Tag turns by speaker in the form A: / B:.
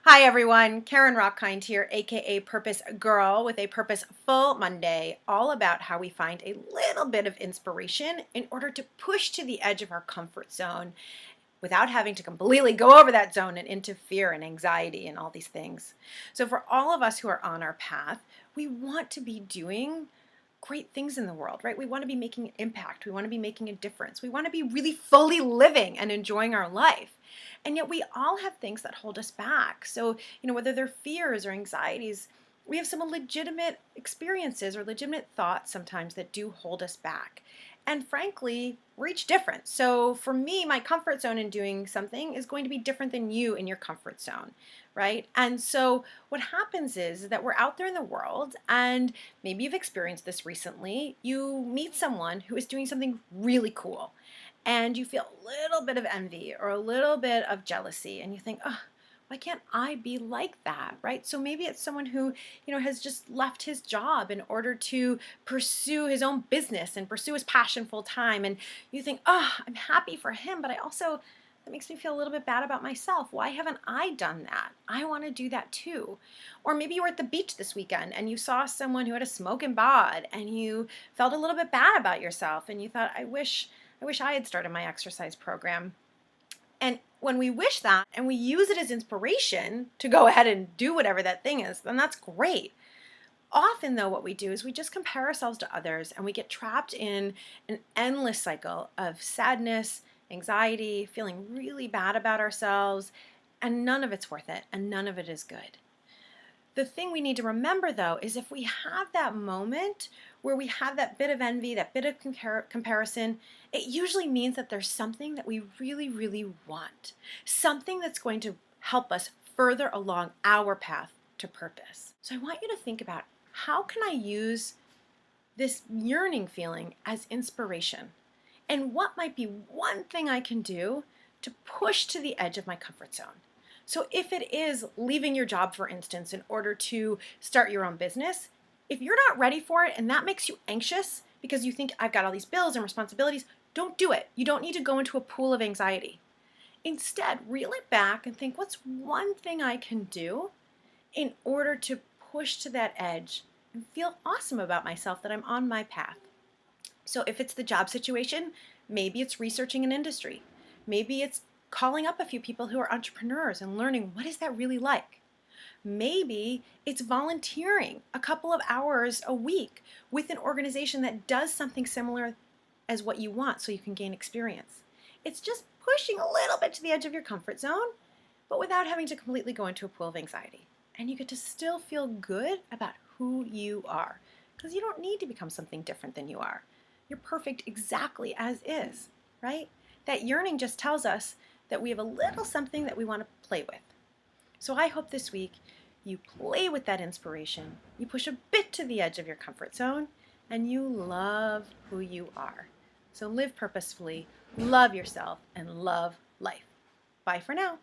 A: Hi everyone, Carin Rockind here, aka Purpose Girl with a Purposeful Monday, all about how we find a little bit of inspiration in order to push to the edge of our comfort zone without having to completely go over that zone and into fear and anxiety and all these things. So for all of us who are on our path, we want to be doing great things in the world, right? We want to be making an impact. We want to be making a difference. We want to be really fully living and enjoying our life. And yet we all have things that hold us back. So, whether they're fears or anxieties, we have some legitimate experiences or legitimate thoughts sometimes that do hold us back. And frankly, we're each different. So for me, my comfort zone in doing something is going to be different than you in your comfort zone, right? And so what happens is that we're out there in the world, and maybe you've experienced this recently. You meet someone who is doing something really cool, and you feel a little bit of envy or a little bit of jealousy, and you think, oh, why can't I be like that, right? So maybe it's someone who, has just left his job in order to pursue his own business and pursue his passion full time. And you think, oh, I'm happy for him, but that makes me feel a little bit bad about myself. Why haven't I done that? I want to do that too. Or maybe you were at the beach this weekend and you saw someone who had a smoking bod and you felt a little bit bad about yourself and you thought, I wish I had started my exercise program. And when we wish that and we use it as inspiration to go ahead and do whatever that thing is, then that's great. Often, though, what we do is we just compare ourselves to others and we get trapped in an endless cycle of sadness, anxiety, feeling really bad about ourselves, and none of it's worth it and none of it is good. The thing we need to remember, though, is if we have that moment where we have that bit of envy, that bit of comparison, it usually means that there's something that we really, really want, something that's going to help us further along our path to purpose. So I want you to think about, how can I use this yearning feeling as inspiration? And what might be one thing I can do to push to the edge of my comfort zone? So if it is leaving your job, for instance, in order to start your own business, if you're not ready for it and that makes you anxious because you think I've got all these bills and responsibilities, don't do it. You don't need to go into a pool of anxiety. Instead, reel it back and think, what's one thing I can do in order to push to that edge and feel awesome about myself that I'm on my path? So if it's the job situation, maybe it's researching an industry. Maybe it's calling up a few people who are entrepreneurs and learning, what is that really like? Maybe it's volunteering a couple of hours a week with an organization that does something similar as what you want so you can gain experience. It's just pushing a little bit to the edge of your comfort zone, but without having to completely go into a pool of anxiety. And you get to still feel good about who you are, because you don't need to become something different than you are. You're perfect exactly as is, right? That yearning just tells us that we have a little something that we want to play with. So I hope this week you play with that inspiration, you push a bit to the edge of your comfort zone, and you love who you are. So live purposefully, love yourself, and love life. Bye for now.